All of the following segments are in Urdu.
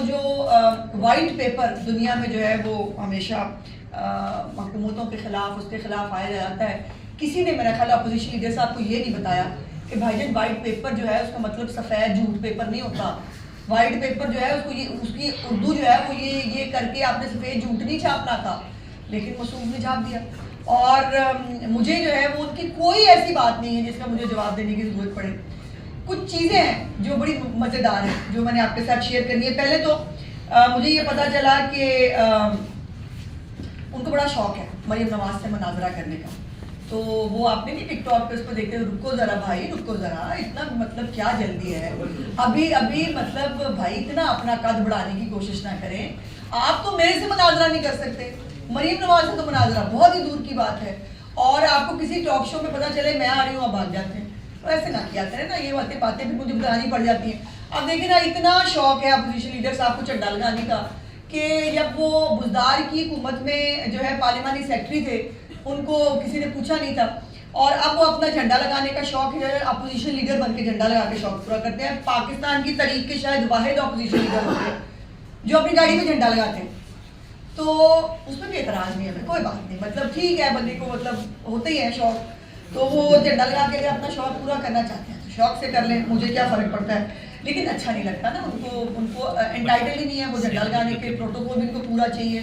جو وائٹ پیپر دنیا میں جو ہے وہ ہمیشہ حکومتوں کے خلاف اس کے خلاف آیا جاتا ہے. کسی نے میرا خیال اپوزیشن لیڈر صاحب کو یہ نہیں بتایا کہ بھائی جان وائٹ پیپر جو ہے اس کا مطلب سفید جھوٹ پیپر نہیں ہوتا. وائٹ پیپر جو ہے اس کو اس کی اردو جو ہے وہ یہ کر کے آپ نے سفید جھوٹ نہیں چھاپنا تھا, لیکن مسعود نے چھاپ دیا. اور مجھے جو ہے وہ ان کی کوئی ایسی بات نہیں ہے جس کا مجھے جواب دینے کی ضرورت پڑے. کچھ چیزیں ہیں جو بڑی مزیدار ہیں جو میں نے آپ کے ساتھ شیئر کرنی ہے. پہلے تو مجھے یہ پتا چلا کہ ان کو بڑا شوق ہے مریم نواز سے مناظرہ کرنے کا. تو وہ آپ نے نہیں ٹک ٹاک پہ اس کو دیکھتے رکو ذرا بھائی رکو ذرا, اتنا مطلب کیا جلدی ہے ابھی مطلب بھائی اتنا اپنا قد بڑھانے کی کوشش نہ کریں. آپ تو میرے سے مناظرہ نہیں کر سکتے, مریم نواز سے تو مناظرہ بہت ہی دور کی بات ہے. اور آپ کو کسی ٹاک شو میں پتا چلے میں آ رہی ہوں آپ بھاگ جاتے ہیں, تو ایسے نہ کیا کریں نا, یہ باتیں بھی مجھے بتانی پڑ جاتی ہیں. اب دیکھیں نا اتنا شوق ہے اپوزیشن لیڈر صاحب کو جھنڈا لگانے کا کہ جب وہ بزدار کی حکومت میں جو ہے پارلیمانی سیکرٹری تھے ان کو کسی نے پوچھا نہیں تھا, اور اب وہ اپنا جھنڈا لگانے کا شوق جو ہے اپوزیشن لیڈر بن کے جھنڈا لگا کے شوق پورا کرتے ہیں. پاکستان کی تاریخ کے شاید واحد اپوزیشن لیڈر ہوتے ہیں جو اپنی گاڑی میں جھنڈا لگاتے ہیں. تو اس میں بھی اعتراض نہیں ہے, کوئی بات نہیں, مطلب ٹھیک ہے بندے کو مطلب ہوتے ہی ہے شوق, تو وہ جھنڈا لگا کے اگر اپنا شوق پورا کرنا چاہتے ہیں تو شوق سے کر لیں, مجھے کیا فرق پڑتا ہے. لیکن اچھا نہیں لگتا نا, ان کو انٹائٹل ہی نہیں ہے, وہ جھنڈا لگانے کے پروٹوکول بھی ان کو پورا چاہیے.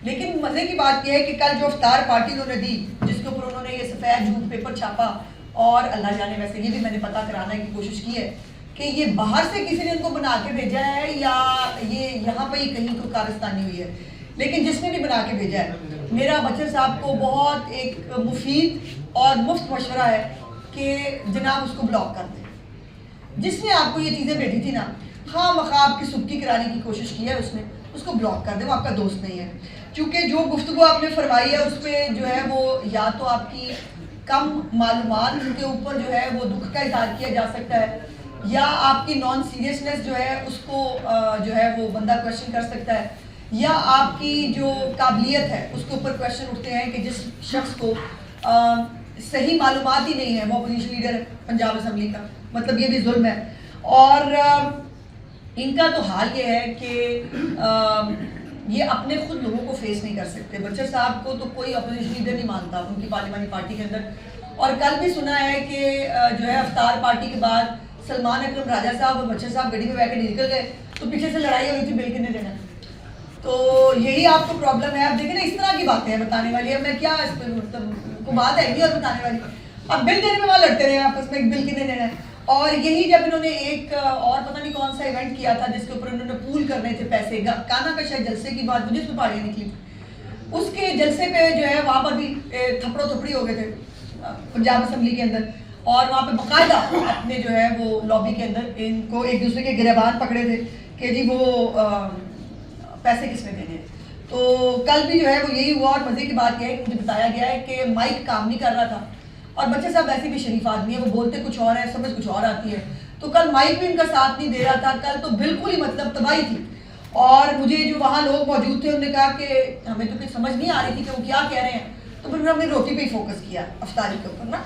لیکن مزے کی بات یہ ہے کہ کل جو افطار پارٹی انہوں نے دی جس کے اوپر انہوں نے یہ سفید جھوٹ پیپر چھاپا, اور اللہ جانے ویسے یہ بھی میں نے پتہ کرانے کی کوشش کی ہے کہ یہ باہر سے کسی نے ان کو بنا کے بھیجا ہے یا یہ یہاں پہ ہی کہیں کو کارستانی ہوئی ہے, لیکن جس نے بھی بنا کے بھیجا ہے میرا بچر صاحب کو بہت ایک مفید اور مفت مشورہ ہے کہ جناب اس کو بلاک کر دیں. جس نے آپ کو یہ چیزیں بھیجی تھی نا, خواہ مخواہ آپ کی سبکی کرانے کی کوشش کی ہے اس کو بلاک کر دیں, وہ آپ کا دوست نہیں ہے. کیونکہ جو گفتگو آپ نے فرمائی ہے اس پہ جو ہے وہ یا تو آپ کی کم معلومات کے اوپر جو ہے وہ دکھ کا اظہار کیا جا سکتا ہے, یا آپ کی نان سیریسنس جو ہے اس کو جو ہے وہ بندہ کویشچن کر سکتا ہے, یا آپ کی جو قابلیت ہے اس کے اوپر کویشچن اٹھتے ہیں کہ جس شخص کو صحیح معلومات ہی نہیں ہے وہ اپوزیشن لیڈر پنجاب اسمبلی کا, مطلب یہ بھی ظلم ہے. اور ان کا تو حال یہ ہے کہ یہ اپنے خود لوگوں کو فیس نہیں کر سکتے. بچر صاحب کو تو کوئی اپوزیشن لیڈر نہیں مانتا ان کی پارلیمانی پارٹی کے اندر. اور کل بھی سنا ہے کہ جو ہے افطار پارٹی کے بعد سلمان اکرم راجہ صاحب اور بچر صاحب گاڑی میں بیٹھ کے نکل گئے تو پیچھے سے لڑائی ہو رہی تھی بل کتنے دینا. تو یہی آپ کو پرابلم ہے. اب دیکھیں نا اس طرح کی باتیں ہیں بتانے والی, اب میں کیا اس پہ مطلب کو بات ہے نہیں اور بتانے والی. اب بل دینے میں وہاں لڑتے رہے آپس میں بل کتنے دینا ہے. اور یہی جب انہوں نے ایک اور پتہ نہیں کون سا ایونٹ کیا تھا جس کے اوپر انہوں نے پول کرنے تھے پیسے, کانا کا شاید جلسے کی بات مجھے اس میں پاڑیاں نکلی, اس کے جلسے پہ جو ہے وہاں پر بھی تھپڑو تھپڑی ہو گئے تھے پنجاب اسمبلی کے اندر, اور وہاں پہ باقاعدہ اپنے جو ہے وہ لابی کے اندر ان کو ایک دوسرے کے گریبان پکڑے تھے کہ جی وہ پیسے کس میں دینے. تو کل بھی جو ہے وہ یہی ہوا, اور مزے کی بات یہ ہے کہ مجھے بتایا گیا ہے کہ مائک کام نہیں کر رہا تھا, اور بچے صاحب ویسے بھی شریف آدمی ہے, وہ بولتے کچھ اور ہے سمجھ کچھ اور آتی ہے. تو کل مائک بھی ان کا ساتھ نہیں دے رہا تھا, کل تو بالکل ہی مطلب تباہی تھی. اور مجھے جو وہاں لوگ موجود تھے انہوں نے کہا کہ ہمیں تو کچھ سمجھ نہیں آ رہی تھی کہ وہ کیا کہہ رہے ہیں, تو پھر ہم نے روٹی پہ ہی فوکس کیا افطاری کے اوپر نا.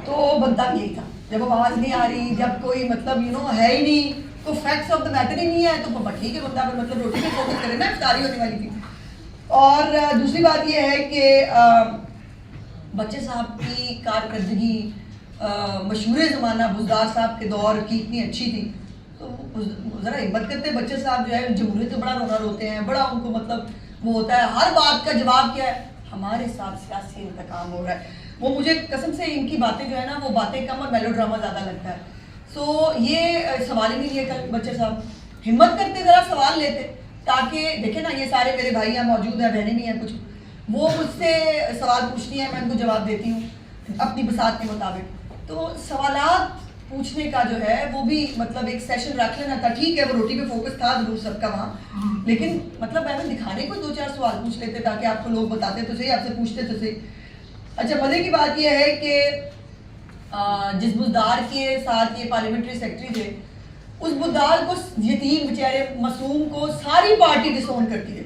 تو بنتا بھی یہی تھا, جب آواز نہیں آ رہی, جب کوئی مطلب ہے ہی نہیں, کوئی فیکٹس آف دا میٹر ہی نہیں ہے, تو ٹھیک ہے بندہ مطلب روٹی پہ فوکس کرے نا, افطاری ہونے والی تھی. اور دوسری بات یہ ہے کہ بچے صاحب کی کارکردگی مشہور زمانہ بزدار صاحب کے دور کی اتنی اچھی تھی, تو ذرا ہمت کرتے بچے صاحب جو ہے جمہوریت سے بڑا رونا روتے ہیں, بڑا ان کو مطلب وہ ہوتا ہے, ہر بات کا جواب کیا ہے ہمارے ساتھ سیاسی انتقام ہو رہا ہے. وہ مجھے قسم سے ان کی باتیں جو ہے نا وہ باتیں کم اور میلو ڈرامہ زیادہ لگتا ہے. سو یہ سوال ہی نہیں لیے کل بچے صاحب, ہمت کرتے ذرا سوال لیتے, تاکہ دیکھیں نا یہ سارے میرے بھائی یہاں موجود ہیں, بہنیں بھی ہیں کچھ, وہ مجھ سے سوال پوچھتی ہیں, میں ان کو جواب دیتی ہوں اپنی بساط کے مطابق. تو سوالات پوچھنے کا جو ہے وہ بھی مطلب ایک سیشن رکھ لینا تھا. ٹھیک ہے وہ روٹی پہ فوکس تھا ضرور سب کا وہاں, لیکن مطلب میں دکھانے کو 2-4 سوال پوچھ لیتے تاکہ آپ کو لوگ بتاتے تو صحیح, آپ سے پوچھتے تو صحیح. اچھا مزے کی بات یہ ہے کہ جس بزدار کے ساتھ یہ پارلیمنٹری سیکرٹری تھے, اس بزدار کو یتیم بیچارے معصوم کو ساری پارٹی ڈسون کرتی ہے.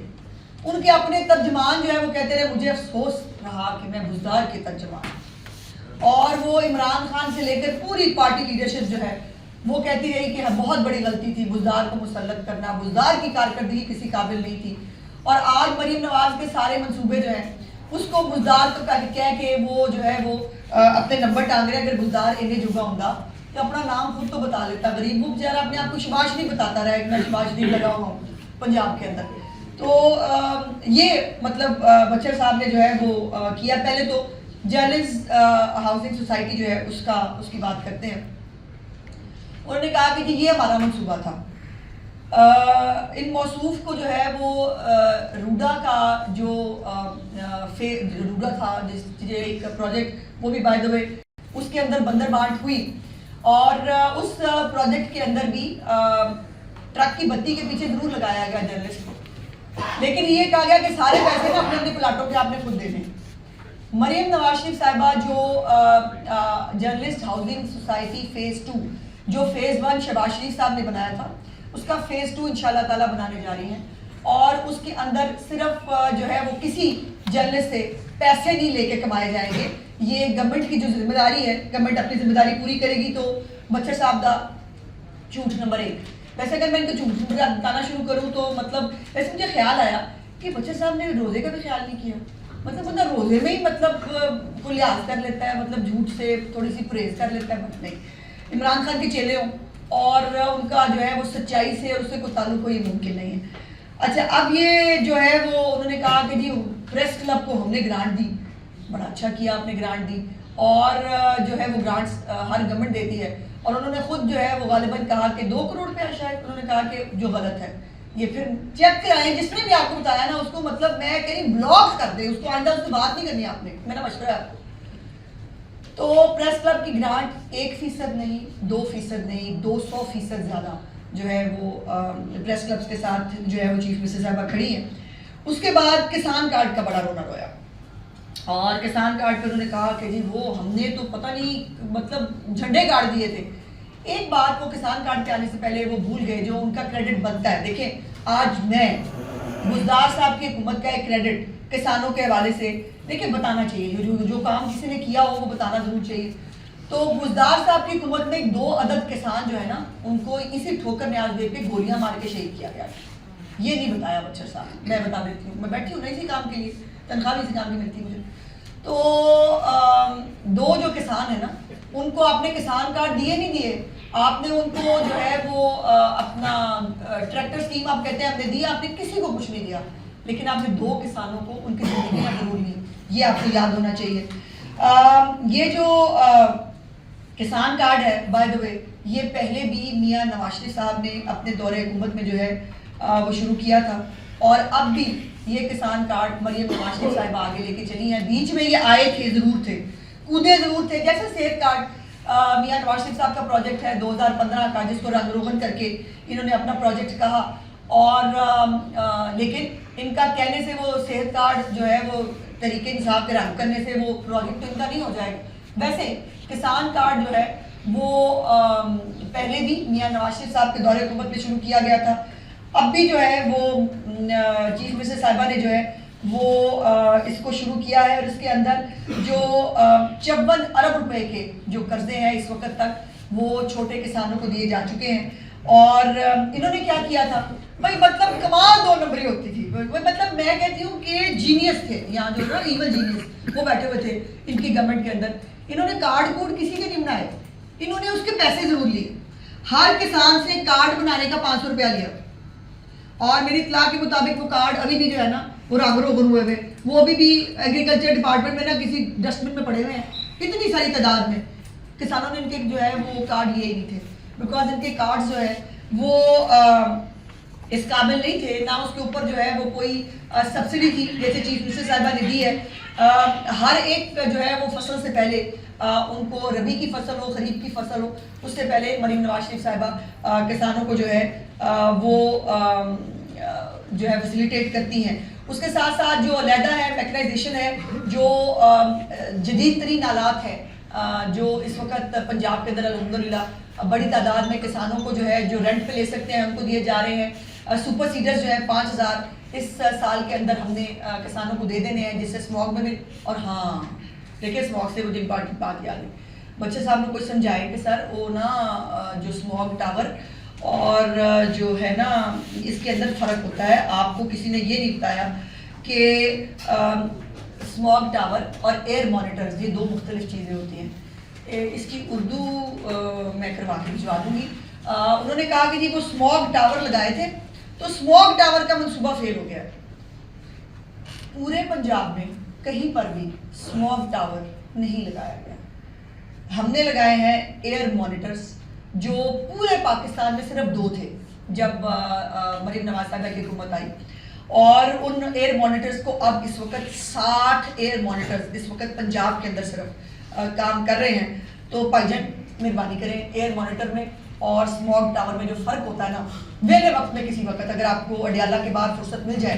ان کے اپنے ترجمان جو ہے وہ کہتے رہے مجھے افسوس رہا کہ میں بزدار کے ترجمان, اور وہ عمران خان سے لے کر پوری پارٹی لیڈرشپ جو ہے وہ کہتی رہی کہ بہت بڑی غلطی تھی بزدار کو مسلط کرنا، بزدار کی کارکردگی کسی قابل نہیں تھی، اور آج مریم نواز کے سارے منصوبے جو ہیں اس کو بزدار کو کہہ کے وہ جو ہے وہ اپنے نمبر ٹانگ رہے ہیں. اگر بزدار انہیں جگہ ہوں تو اپنا نام خود تو بتا لیتا. غریب وہ بیچارہ اپنے آپ کو شباش نہیں بتاتا رہا کہ میں شباش نہیں لگا ہوا ہوں پنجاب کے اندر. تو یہ مطلب بچر صاحب نے جو ہے وہ کیا. پہلے تو جرنلسٹ ہاؤسنگ سوسائٹی جو ہے اس کی بات کرتے ہیں. انہوں نے کہا کہ جی یہ ہمارا منصوبہ تھا. ان موصوف کو جو ہے وہ روڈا کا جو روڈا تھا جس ایک پروجیکٹ، وہ بھی بائی دا وے اس کے اندر بندر بانٹ ہوئی، اور اس پروجیکٹ کے اندر بھی ٹرک کی بتی کے پیچھے ضرور لگایا گیا جرنلسٹ کو، لیکن یہ کہا گیا کہ سارے پیسے نا اپنے اپنے پلاٹوں پہ آپ نے خود دینے. مریم نواز شریف صاحبہ جو جرنلسٹ ہاؤسنگ سوسائٹی فیز 2 جو فیز 1 شہباز شریف صاحب نے بنایا تھا، اس کا فیز 2 انشاءاللہ تعالیٰ بنانے جا رہی ہیں، اور اس کے اندر صرف جو ہے وہ کسی جرنلسٹ سے پیسے نہیں لے کے کمائے جائیں گے. یہ گورنمنٹ کی جو ذمہ داری ہے، گورنمنٹ اپنی ذمہ داری پوری کرے گی. تو بچر صاحب دا جھوٹ نمبر 1. ویسے اگر میں ان کو جھوٹ بتانا شروع کروں تو مطلب ویسے مجھے خیال آیا کہ بچر صاحب نے روزے کا بھی خیال نہیں کیا. مطلب بندہ روزے میں ہی مطلب کو لحاظ کر لیتا ہے، مطلب جھوٹ سے تھوڑی سی پرہیز کر لیتا ہے. نہیں، عمران خان کے چیلے ہوں اور ان کا جو ہے وہ سچائی سے اور اس سے کوئی تعلق ہو، یہ ممکن نہیں ہے. اچھا، اب یہ جو ہے وہ انہوں نے کہا کہ جی پریس کلب کو ہم نے گرانٹ دی. بڑا اچھا کیا آپ نے گرانٹ دی، اور جو ہے وہ گرانٹس ہر گورنمنٹ دیتی ہے، اور انہوں نے خود جو ہے وہ غالباً کہا کہ 2 کروڑ روپیہ شاید انہوں نے کہا کہ جو غلط ہے یہ پھر چیک کرائیں. جس نے بھی آپ کو بتایا نا اس کو مطلب میں کہیں بلاک کر دیں، اس کو آئندہ اس سے بات نہیں کرنی آپ نے، میرا مشورہ ہے آپ کو. تو پریس کلب کی گرانٹ 1% نہیں، 2% نہیں، 200% زیادہ جو ہے وہ پریس کلبس کے ساتھ جو ہے وہ چیف منسٹر صاحبہ کھڑی ہیں. اس کے بعد کسان کارڈ کا بڑا رونا رویا، اور کسان کارڈ پہ انہوں نے کہا کہ جی وہ ہم نے تو پتہ نہیں مطلب جھنڈے گاڑ دیے تھے. ایک بات وہ کسان کارڈ کے آنے سے پہلے وہ بھول گئے جو ان کا کریڈٹ بنتا ہے. دیکھیں آج میں بزدار صاحب کی حکومت کا ایک کریڈٹ کسانوں کے حوالے سے دیکھیں بتانا چاہیے، جو کام کسی نے کیا ہو وہ بتانا ضرور چاہیے. تو بزدار صاحب کی حکومت میں 2 عدد کسان جو ہے نا ان کو اسی ٹھوکر نیاز دے پہ گولیاں مار کے شہید کیا گیا. یہ نہیں بتایا بچر صاحب، میں بتا دیتی ہوں. میں بیٹھی ہوں نا اسی کام کے لیے، تنخواہ بھی اسی کام کی ملتی مجھے. تو 2 جو کسان ہیں نا ان کو آپ نے کسان کارڈ دیے نہیں دیے، آپ نے ان کو جو ہے وہ اپنا ٹریکٹر اسکیم آپ کہتے ہیں ہم نے دیا، آپ نے کسی کو کچھ نہیں دیا، لیکن آپ نے 2 کسانوں کو ان کی زندگیاں ضرور لی. یہ آپ کو یاد ہونا چاہیے. یہ جو کسان کارڈ ہے بائی دا وے یہ پہلے بھی میاں نواز شریف صاحب نے اپنے دور حکومت میں جو ہے وہ شروع کیا تھا، اور اب بھی یہ کسان کارڈ مریم نواز شریف صاحب آگے لے کے چلی ہیں. بیچ میں یہ آئے تھے، ضرور تھے، کودے ضرور تھے. جیسے صحت کارڈ میاں نواز شریف صاحب کا پروجیکٹ ہے 2015 کا، جس کو رنگ روغن کر کے انہوں نے اپنا پروجیکٹ کہا، اور لیکن ان کا کہنے سے وہ صحت کارڈ جو ہے وہ تحریک انصاف کے رنگ کرنے سے وہ پروجیکٹ تو ان کا نہیں ہو جائے گا. ویسے کسان کارڈ جو ہے وہ پہلے بھی میاں نواز شریف صاحب کے دور حکومت میں شروع کیا گیا تھا. اب بھی جو ہے وہ چیف منسٹر صاحبہ نے جو ہے وہ اس کو شروع کیا ہے، اور اس کے اندر جو 54 ارب روپے کے جو قرضے ہیں اس وقت تک وہ چھوٹے کسانوں کو دیے جا چکے ہیں. اور انہوں نے کیا کیا تھا بھائی، مطلب کمال 2 نمبری ہوتی تھی. مطلب میں کہتی ہوں کہ جینیس تھے یہاں جو نا ایون جینیس وہ بیٹھے ہوئے تھے ان کی گورنمنٹ کے اندر. انہوں نے کارڈ کوڈ کسی کے نہیں بنائے، انہوں نے اس کے پیسے ضرور لیے. ہر کسان سے کارڈ بنانے کا 500 روپیہ لیا، اور میری اطلاع کے مطابق وہ کارڈ ابھی بھی جو ہے نا وہ رنگ روغن ہوئے ہوئے، وہ ابھی بھی ایگریکلچر ڈپارٹمنٹ میں نا کسی ڈسٹ بن میں پڑے ہوئے ہیں. اتنی ساری تعداد میں کسانوں نے ان کے جو ہے وہ کارڈ لیے ہی نہیں تھے، بیکاز ان کے کارڈ جو ہے وہ اس قابل نہیں تھے، نہ اس کے اوپر جو ہے وہ کوئی سبسڈی تھی جیسے چیف منسٹر صاحبہ نے دی ہے. ہر ایک جو ہے وہ فصل سے پہلے ان کو ربی کی فصل ہو خریف کی فصل ہو اس سے پہلے مریم نواز شریف صاحبہ کسانوں کو جو ہے وہ جو ہے فیسیلیٹیٹ کرتی ہیں. اس کے ساتھ ساتھ جو علیحدہ ہے میکنائزیشن ہے، جو جدید ترین آلات ہیں جو اس وقت پنجاب کے اندر الحمدللہ بڑی تعداد میں کسانوں کو جو ہے جو رینٹ پہ لے سکتے ہیں ان کو دیے جا رہے ہیں. سپر سیڈرز جو ہیں 5000 اس سال کے اندر ہم نے کسانوں کو دے دینے ہیں، جس سے اسموگ میں بھی. اور ہاں دیکھیں اسموگ سے مجھے بات یاد ہے، بچے صاحب نے کوئی سمجھائے کہ سر وہ نا جو اسموگ ٹاور اور جو ہے نا اس کے اندر فرق ہوتا ہے. آپ کو کسی نے یہ نہیں بتایا کہ اسموگ ٹاور اور ایئر مانیٹرز یہ دو مختلف چیزیں ہوتی ہیں. اس کی اردو میں کروا کے بھجوا دوں گی. انہوں نے کہا کہ جی وہ اسموگ ٹاور لگائے تھے تو اسموگ ٹاور کا منصوبہ فیل ہو گیا. پورے پنجاب میں کہیں پر بھی اسموگ ٹاور نہیں لگایا گیا. ہم نے لگائے ہیں ایئر مانیٹرز جو پورے پاکستان میں صرف 2 تھے جب مریم نواز صاحبہ کی حکومت آئی, اور ان ایئر مانیٹرز کو اب اس وقت 60 ایئر مانیٹرز اس وقت پنجاب کے اندر صرف کام کر رہے ہیں. تو بھائی جان مہربانی کریں ایئر مانیٹر میں اور اسموگ ٹاور میں جو فرق ہوتا ہے نا, ویلے وقت میں کسی وقت اگر آپ کو اڈیالہ کے بعد فرصت مل جائے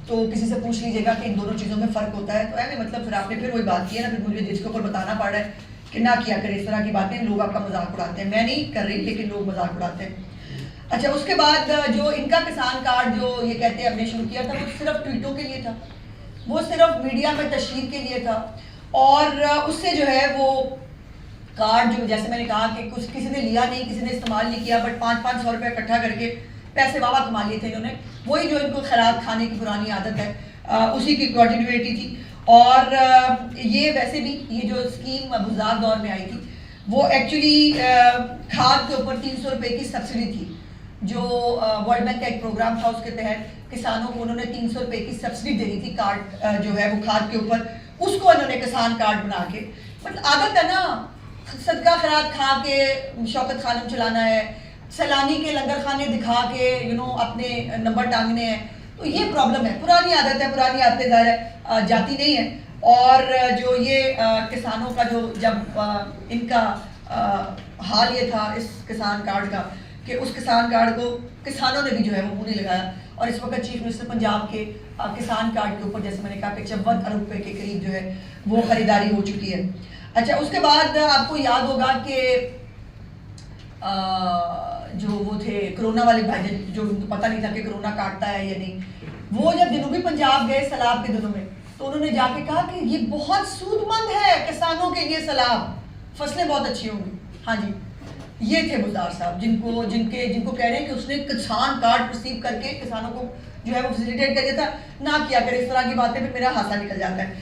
تو کسی سے پوچھ لیجیے گا کہ ان دونوں چیزوں میں فرق ہوتا ہے. تو ایسے مطلب پھر آپ نے پھر وہی بات کی ہے نا, پھر مجھے جس کے اوپر بتانا پڑ رہا ہے کہ نہ کیا کرے اس طرح کی باتیں. لوگ آپ کا مذاق اڑاتے ہیں, میں نہیں کر رہی لیکن لوگ مذاق اڑاتے ہیں. اچھا اس کے بعد جو ان کا کسان کارڈ جو یہ کہتے ہیں ہم نے شروع کیا تھا وہ صرف ٹویٹوں کے لیے تھا, وہ صرف میڈیا میں تشہیر کے لیے تھا. اور اس سے جو ہے وہ کارڈ جو جیسے میں نے کہا کہ کچھ کسی نے لیا نہیں, کسی نے استعمال نہیں کیا, بٹ 500 روپے اکٹھا کر کے پیسے واہ کما لیے تھے انہوں نے. وہی جو ان کو خیرات کھانے کی پرانی عادت ہے اسی کی کنٹینیوٹی تھی. اور یہ ویسے بھی یہ جو اسکیم گزار دور میں آئی تھی وہ ایکچولی کھاد کے اوپر 300 روپے کی سبسڈی تھی جو ورلڈ بینک کا ایک پروگرام تھا. اس کے تحت کسانوں کو انہوں نے 300 روپے کی سبسڈی دینی تھی کارڈ جو ہے وہ کھاد کے اوپر. اس کو انہوں نے کسان کارڈ بنا کے, مطلب عادت ہے نا صدقہ خیرات کھا کے شوکت خانم چلانا ہے, سیلانی کے لنگر خانے دکھا کے اپنے نمبر ٹانگنے ہیں. تو یہ پرابلم ہے, پرانی عادت ہے, پرانی عادتیں ظاہر ہے جاتی نہیں ہیں. اور جو یہ کسانوں کا جو جب ان کا حال یہ تھا اس کسان کارڈ کا کہ اس کسان کارڈ کو کسانوں نے بھی جو ہے وہ منہ نہیں لگایا. اور اس وقت چیف منسٹر پنجاب کے کسان کارڈ کے اوپر جیسے میں نے کہا کہ 54 ارب روپے کے قریب جو ہے وہ خریداری ہو چکی ہے. اچھا اس کے بعد آپ کو یاد ہوگا کہ جو وہ تھے کرونا والے بھائی جو ان کو پتہ نہیں تھا کہ کرونا کاٹتا ہے یا نہیں, وہ جب جنوبی پنجاب گئے سیلاب کے دنوں میں تو انہوں نے جا کے کہا کہ یہ بہت سود مند ہے کسانوں کے لیے سیلاب, فصلیں بہت اچھی ہوں گی. ہاں جی یہ تھے گلزار صاحب جن کو کہہ رہے ہیں کہ اس نے کسان کارڈ رسیو کر کے کسانوں کو جو ہے وہ فیسیلیٹیٹ کر دیا تھا. نہ کیا کرے اس طرح کی باتیں, پھر میرا ہانسا نکل جاتا ہے.